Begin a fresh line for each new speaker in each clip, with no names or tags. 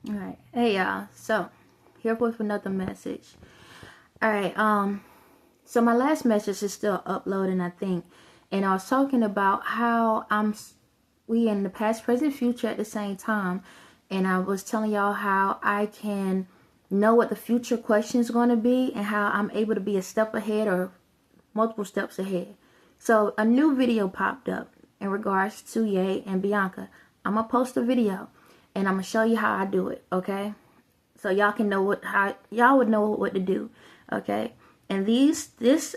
Alright. Hey y'all. So here with another message. Alright, so my last message is still uploading, I think. And I was talking about how we in the past, present, future at the same time. And I was telling y'all how I can know what the future question is going to be and how I'm able to be a step ahead or multiple steps ahead. So a new video popped up in regards to Ye and Bianca. I'm going to post a video and I'm going to show you how I do it, okay? So y'all can know y'all would know what to do, okay? And this is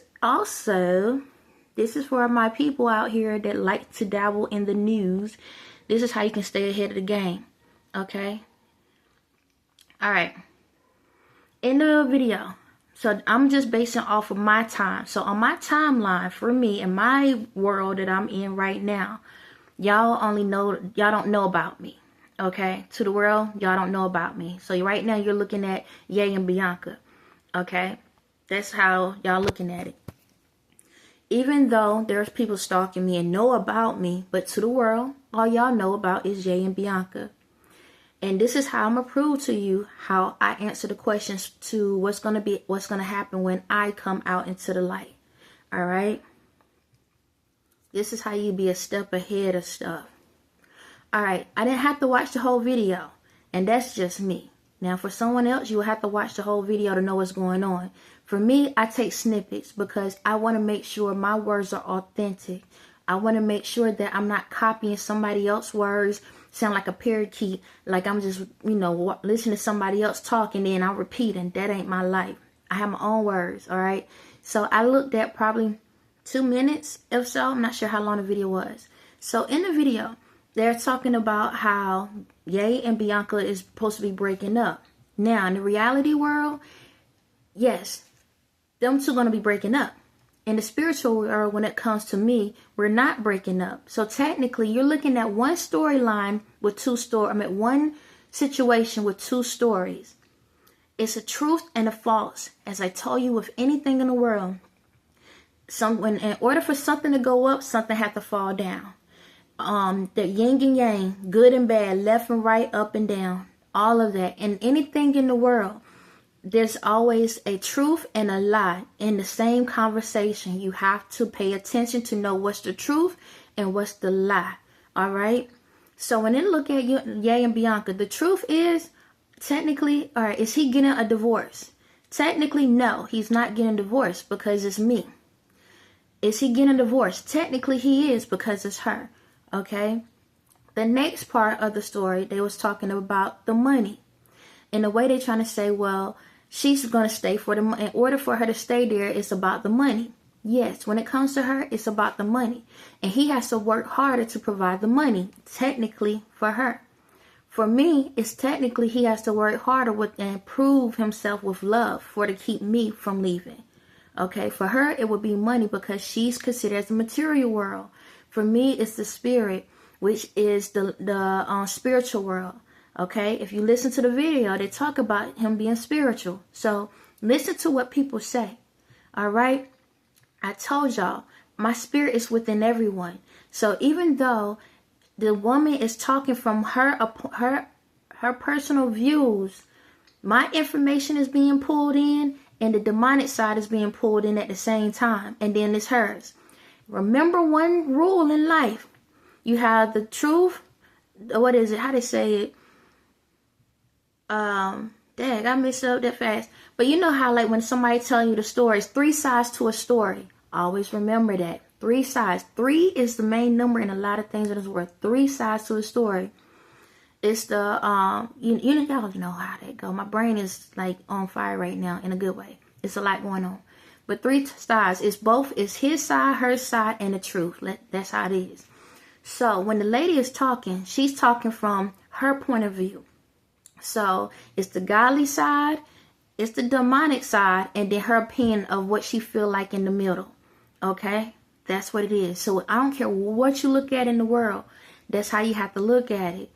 for my people out here that like to dabble in the news. This is how you can stay ahead of the game, okay? All right. In the video, so I'm just basing off of my time. So on my timeline, for me, in my world that I'm in right now, y'all don't know about me. Okay, to the world, y'all don't know about me. So right now you're looking at Ye and Bianca. Okay, that's how y'all looking at it. Even though there's people stalking me and know about me, but to the world, all y'all know about is Ye and Bianca. And this is how I'm gonna prove to you how I answer the questions to what's gonna happen when I come out into the light. All right. This is how you be a step ahead of stuff. Alright, I didn't have to watch the whole video, and that's just me. Now, for someone else, you will have to watch the whole video to know what's going on. For me, I take snippets because I want to make sure my words are authentic. I want to make sure that I'm not copying somebody else's words, sound like a parakeet, like I'm just, listening to somebody else talk and then I'm repeating. That ain't my life. I have my own words, alright? So I looked at probably 2 minutes, if so. I'm not sure how long the video was. So in the video, they're talking about how Ye and Bianca is supposed to be breaking up. Now, in the reality world, yes, them two are going to be breaking up. In the spiritual world, when it comes to me, we're not breaking up. So technically, you're looking at one storyline with one situation with two stories. It's a truth and a false. As I told you with anything in the world, in order for something to go up, something has to fall down. The yin and yang, good and bad, left and right, up and down, all of that. And anything in the world, there's always a truth and a lie in the same conversation. You have to pay attention to know what's the truth and what's the lie. All right. So when they look at Ye and Bianca, the truth is technically, all right, is he getting a divorce? Technically, no, he's not getting divorced because it's me. Is he getting a divorce? Technically, he is because it's her. Okay, the next part of the story, they was talking about the money. In the way they're trying to say, well, she's going to stay for the money. In order for her to stay there, it's about the money. Yes, when it comes to her, it's about the money. And he has to work harder to provide the money, technically, for her. For me, it's technically he has to work harder and prove himself with love to keep me from leaving. Okay, for her, it would be money because she's considered as a material world. For me, it's the spirit, which is the spiritual world. Okay, if you listen to the video, they talk about him being spiritual. So listen to what people say. All right, I told y'all my spirit is within everyone. So even though the woman is talking from her personal views, my information is being pulled in, and the demonic side is being pulled in at the same time, and then it's hers. Remember one rule in life. You have the truth. What is it? How they say it? Dang, I messed up that fast. But you know how like when somebody telling you the story, it's 3 sides to a story. Always remember that. 3 sides. 3 is the main number in a lot of things in this world. 3 sides to a story. It's the y'all know how that go. My brain is like on fire right now in a good way. It's a lot going on. But 3 sides is both is his side, her side, and the truth. That's how it is. So when the lady is talking, she's talking from her point of view. So it's the godly side, it's the demonic side, and then her opinion of what she feel like in the middle. Okay? That's what it is. So I don't care what you look at in the world. That's how you have to look at it.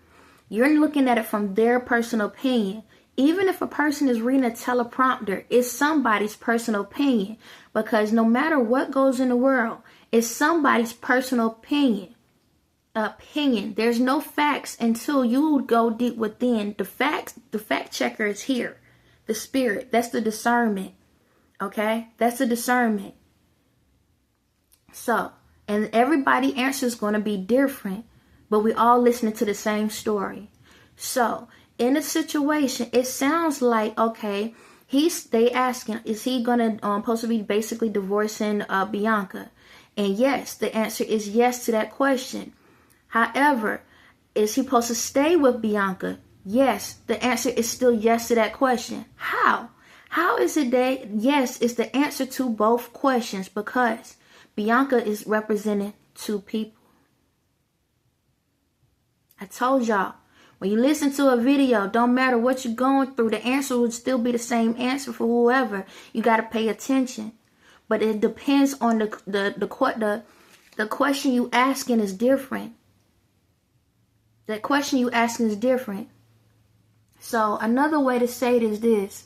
You're looking at it from their personal opinion. Even if a person is reading a teleprompter, it's somebody's personal opinion. Because no matter what goes in the world, it's somebody's personal opinion. opinion. There's no facts until you go deep within. The fact checker is here. The spirit. That's the discernment. Okay? That's the discernment. So, and everybody's answer is going to be different, but we all listening to the same story. So, in a situation, it sounds like, okay, they asking, is he going to supposed to be basically divorcing Bianca? And yes, the answer is yes to that question. However, is he supposed to stay with Bianca? Yes, the answer is still yes to that question. How? How is it that yes is the answer to both questions? Because Bianca is representing two people. I told y'all, when you listen to a video, don't matter what you're going through, the answer would still be the same answer for whoever. You got to pay attention. But it depends on the question you asking is different. That question you asking is different. So another way to say it is this.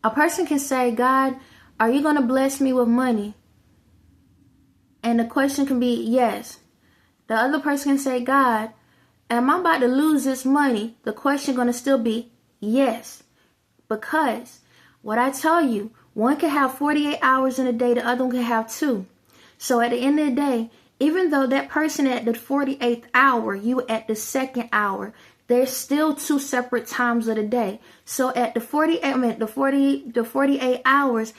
A person can say, God, are you going to bless me with money? And the question can be yes. The other person can say, God, am I about to lose this money? The question going to still be yes. Because what I tell you, one can have 48 hours in a day, the other one can have 2. So at the end of the day, even though that person at the 48th hour, you at the 2nd hour, there's still 2 separate times of the day. So at the 48 hours,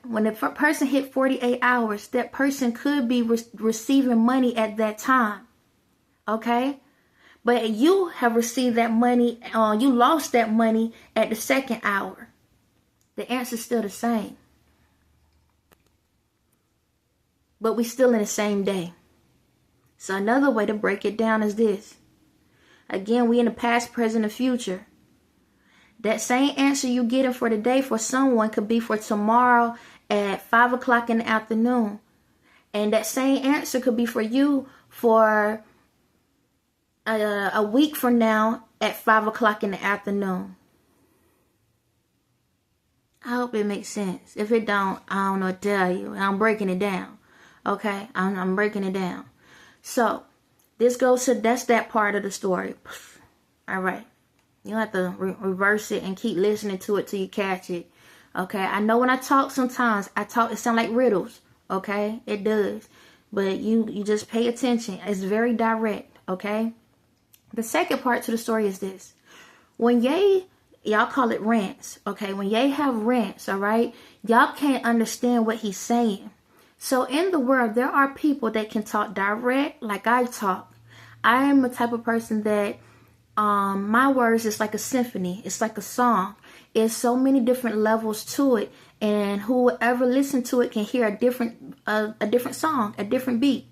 when the person hit 48 hours, that person could be receiving money at that time. Okay? But you have received that money, you lost that money at the 2nd hour. The answer is still the same. But we still in the same day. So another way to break it down is this. Again, we in the past, present, and future. That same answer you getting for today for someone could be for tomorrow at 5 o'clock in the afternoon. And that same answer could be for you for a week from now at 5 o'clock in the afternoon. I hope it makes sense. If it don't, I don't know what to tell you. I'm breaking it down. Okay? I'm breaking it down. So, this goes to, that's that part of the story. All right. You don't have to reverse it and keep listening to it till you catch it. Okay? I know when I talk sometimes, it sounds like riddles. Okay? It does. But you just pay attention. It's very direct. Okay? The second part to the story is this. When y'all call it rants. Okay? When Ye have rants, all right? Y'all can't understand what he's saying. So in the world, there are people that can talk direct like I talk. I am the type of person that my words is like a symphony. It's like a song. It's so many different levels to it. And whoever listens to it can hear a different song, a different beat.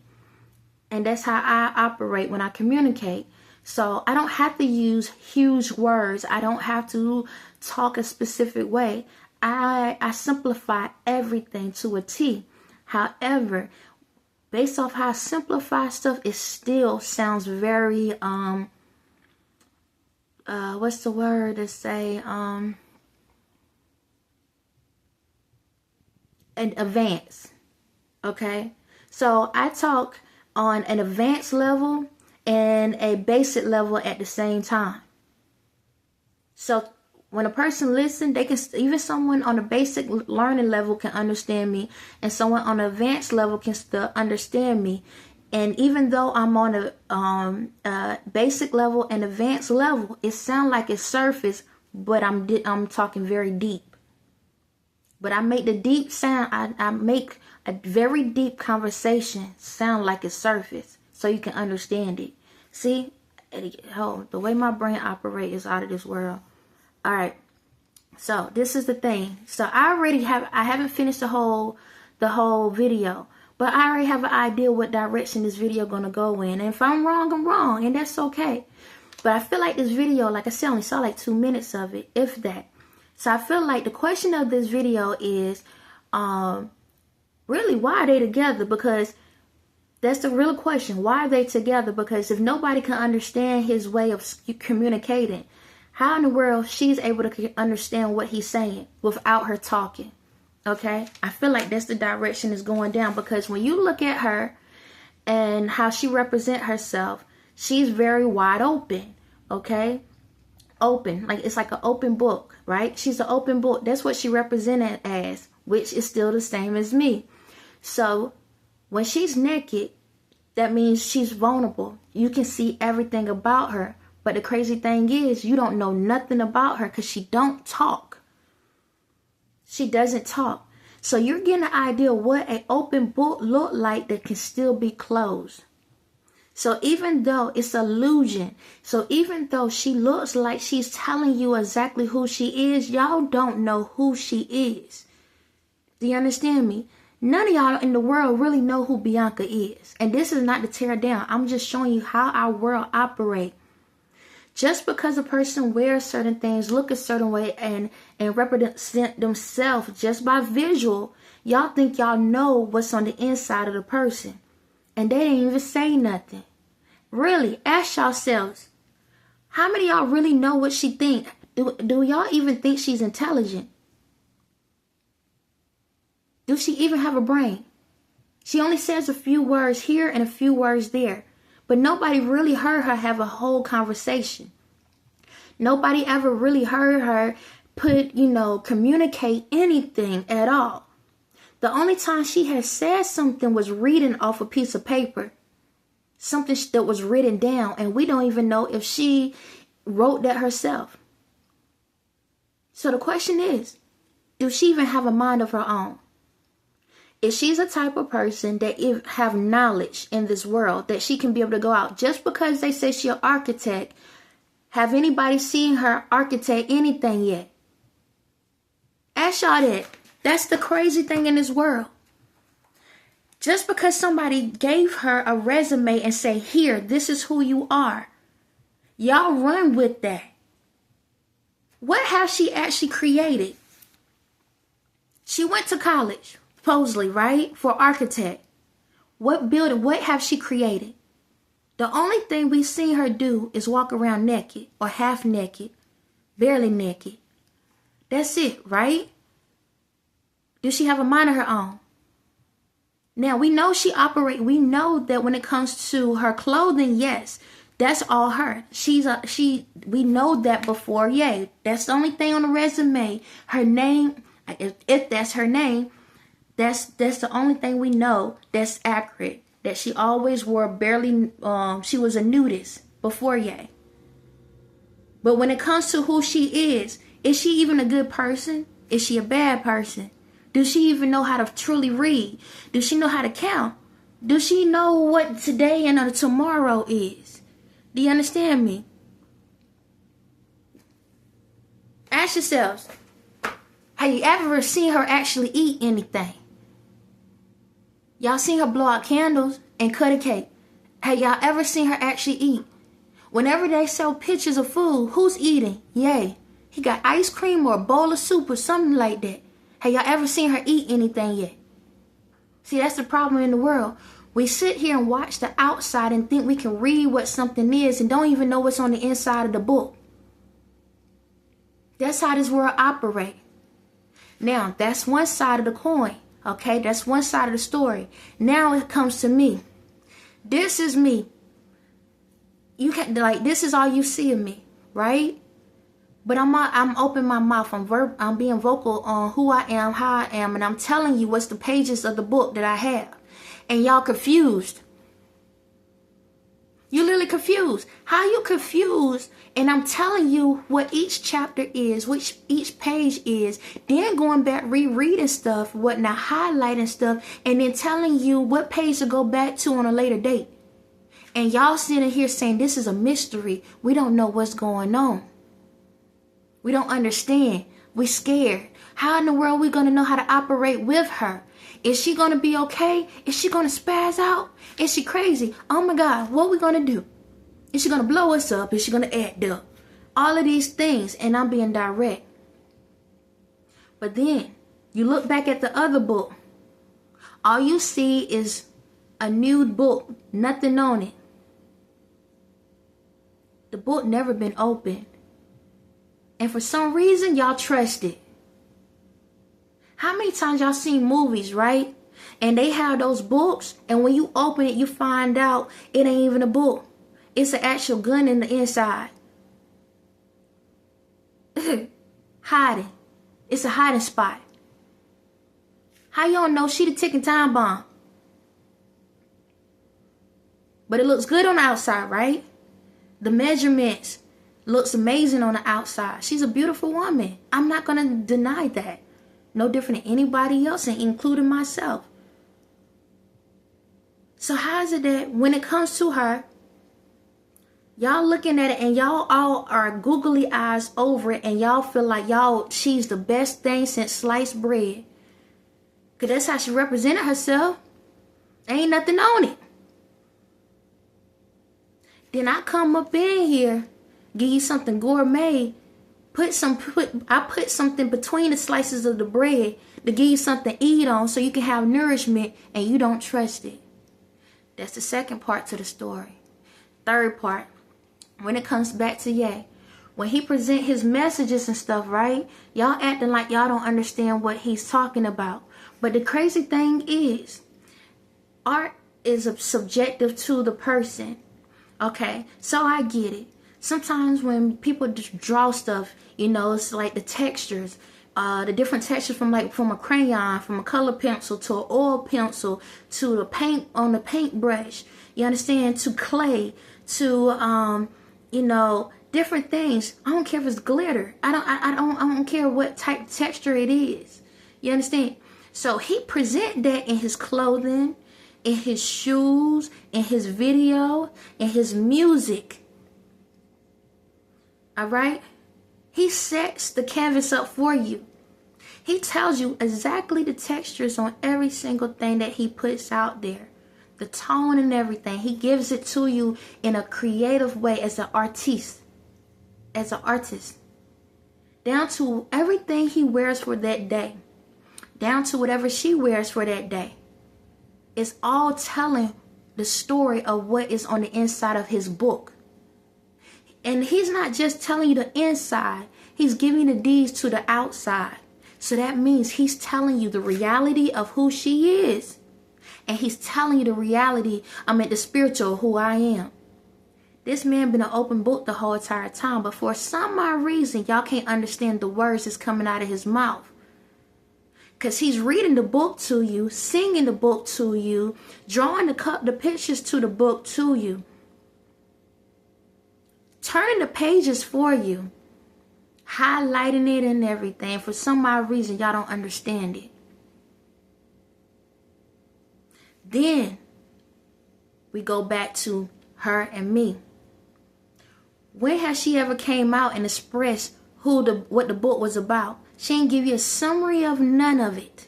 And that's how I operate when I communicate. So I don't have to use huge words. I don't have to talk a specific way. I simplify everything to a T. However, based off how I simplify stuff, it still sounds very, what's the word to say, an advance, okay? So I talk on an advanced level and a basic level at the same time. So when a person listens, they can, even someone on a basic learning level can understand me, and someone on an advanced level can still understand me. And even though I'm on a basic level and advanced level, it sounds like it's surface, but I'm talking very deep. But I make the deep sound. I make a very deep conversation sound like it's surface, so you can understand it. See, the way my brain operates is out of this world. All right, so this is the thing. So I haven't finished the whole video, but I already have an idea what direction this video gonna go in. And if I'm wrong, I'm wrong, and that's okay. But I feel like this video, like I said, I only saw like 2 minutes of it, if that. So I feel like the question of this video is, really, why are they together? Because that's the real question. Why are they together? Because if nobody can understand his way of communicating, how in the world she's able to understand what he's saying without her talking? Okay? I feel like that's the direction it's going down, because when you look at her and how she represents herself, she's very wide open. Okay? Open. Like, it's like an open book, right? She's an open book. That's what she represented as, which is still the same as me. So when she's naked, that means she's vulnerable. You can see everything about her. But the crazy thing is, you don't know nothing about her because she don't talk. She doesn't talk. So you're getting an idea of what an open book look like that can still be closed. So even though it's illusion, so even though she looks like she's telling you exactly who she is, y'all don't know who she is. Do you understand me? None of y'all in the world really know who Bianca is. And this is not to tear down. I'm just showing you how our world operates. Just because a person wears certain things, look a certain way, and represent themselves just by visual, y'all think y'all know what's on the inside of the person. And they didn't even say nothing. Really, ask yourselves, how many of y'all really know what she think? Do y'all even think she's intelligent? Do she even have a brain? She only says a few words here and a few words there. But nobody really heard her have a whole conversation. Nobody ever really heard her communicate anything at all. The only time she has said something was reading off a piece of paper. Something that was written down, and we don't even know if she wrote that herself. So the question is, does she even have a mind of her own? If she's a type of person that have knowledge in this world, that she can be able to go out, just because they say she's an architect, have anybody seen her architect anything yet? Ask y'all that. That's the crazy thing in this world. Just because somebody gave her a resume and say, here, this is who you are, y'all run with that. What has she actually created? She went to college, supposedly, right? For architect. What building, what have she created? The only thing we've seen her do is walk around naked or half naked, barely naked. That's it, right? Does she have a mind of her own? Now, we know we know that when it comes to her clothing, yes, that's all her. We know that before, yay. That's the only thing on the resume. Her name, if that's her name, that's the only thing we know that's accurate. That she always wore she was a nudist before, yay. But when it comes to who she is she even a good person? Is she a bad person? Does she even know how to truly read? Does she know how to count? Does she know what today and tomorrow is? Do you understand me? Ask yourselves, have you ever seen her actually eat anything? Y'all seen her blow out candles and cut a cake? Have y'all ever seen her actually eat? Whenever they sell pictures of food, who's eating? Yay. He got ice cream or a bowl of soup or something like that. Have y'all ever seen her eat anything yet? See, that's the problem in the world. We sit here and watch the outside and think we can read what something is and don't even know what's on the inside of the book. That's how this world operates. Now, that's one side of the coin. Okay, that's one side of the story. Now it comes to me. This is me. You can this is all you see of me, right? But I'm opening my mouth. I'm being vocal on who I am, how I am, and I'm telling you what's the pages of the book that I have. And y'all confused. You literally confused. How you confused? And I'm telling you what each chapter is, which each page is. Then going back, rereading stuff, whatnot, highlighting stuff, and then telling you what page to go back to on a later date. And y'all sitting here saying this is a mystery. We don't know what's going on. We don't understand. We scared. How in the world are we going to know how to operate with her? Is she going to be okay? Is she going to spaz out? Is she crazy? Oh my God, what are we going to do? Is she going to blow us up? Is she going to act up? All of these things, and I'm being direct. But then, you look back at the other book. All you see is a nude book, nothing on it. The book never been opened. And for some reason, y'all trust it. How many times y'all seen movies, right? And they have those books, and when you open it, you find out it ain't even a book. It's an actual gun in the inside. Hiding. It's a hiding spot. How y'all know she the ticking time bomb? But it looks good on the outside, right? The measurements looks amazing on the outside. She's a beautiful woman. I'm not going to deny that. No different than anybody else, and including myself. So how is it that when it comes to her, y'all looking at it and y'all all are googly eyes over it, and y'all feel like she's the best thing since sliced bread? Because that's how she represented herself. Ain't nothing on it. Then I come up in here, give you something gourmet, I put something between the slices of the bread to give you something to eat on so you can have nourishment, and you don't trust it. That's the second part to the story. Third part, when it comes back to Ye, when he present his messages and stuff, right? Y'all acting like y'all don't understand what he's talking about. But the crazy thing is, art is subjective to the person. Okay, so I get it. Sometimes when people just draw stuff, it's like the textures, the different textures from a crayon, from a color pencil to an oil pencil to the paint on the paintbrush. You understand? To clay, to different things. I don't care if it's glitter. I don't care what type of texture it is. You understand? So he present that in his clothing, in his shoes, in his video, in his music. All right? He sets the canvas up for you. He tells you exactly the textures on every single thing that he puts out there. The tone and everything. He gives it to you in a creative way as an artist. Down to everything he wears for that day. Down to whatever she wears for that day. It's all telling the story of what is on the inside of his book. And he's not just telling you the inside. He's giving the deeds to the outside. So that means he's telling you the reality of who she is. And he's telling you the reality, the spiritual, who I am. This man been an open book the whole entire time. But for some odd reason, y'all can't understand the words that's coming out of his mouth. Because he's reading the book to you, singing the book to you, drawing the pictures to the book to you. Turning the pages for you. Highlighting it and everything. For some odd reason, y'all don't understand it. Then, we go back to her and me. When has she ever came out and expressed what the book was about? She didn't give you a summary of none of it.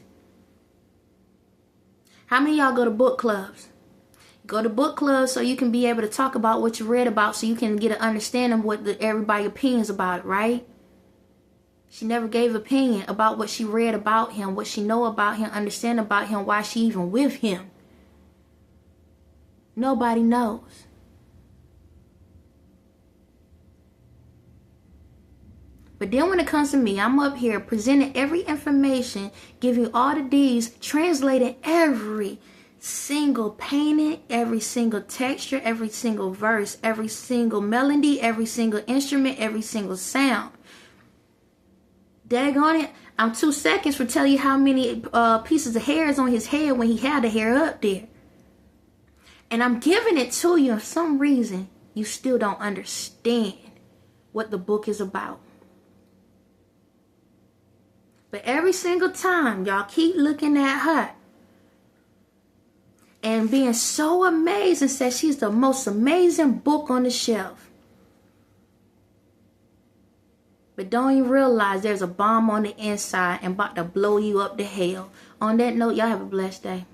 How many of y'all go to book clubs? Go to book clubs so you can be able to talk about what you read about, so you can get an understanding of what everybody's opinions about it, right? She never gave opinion about what she read about him, what she know about him, understand about him, why she even with him. Nobody knows. But then when it comes to me, I'm up here presenting every information, giving all the deeds, translating every single painting, every single texture, every single verse, every single melody, every single instrument, every single sound. Daggone it, I'm 2 seconds for telling you how many pieces of hair is on his head when he had the hair up there. And I'm giving it to you. For some reason, you still don't understand what the book is about. But every single time, y'all keep looking at her and being so amazed and say she's the most amazing book on the shelf. But don't you realize there's a bomb on the inside and about to blow you up to hell. On that note, y'all have a blessed day.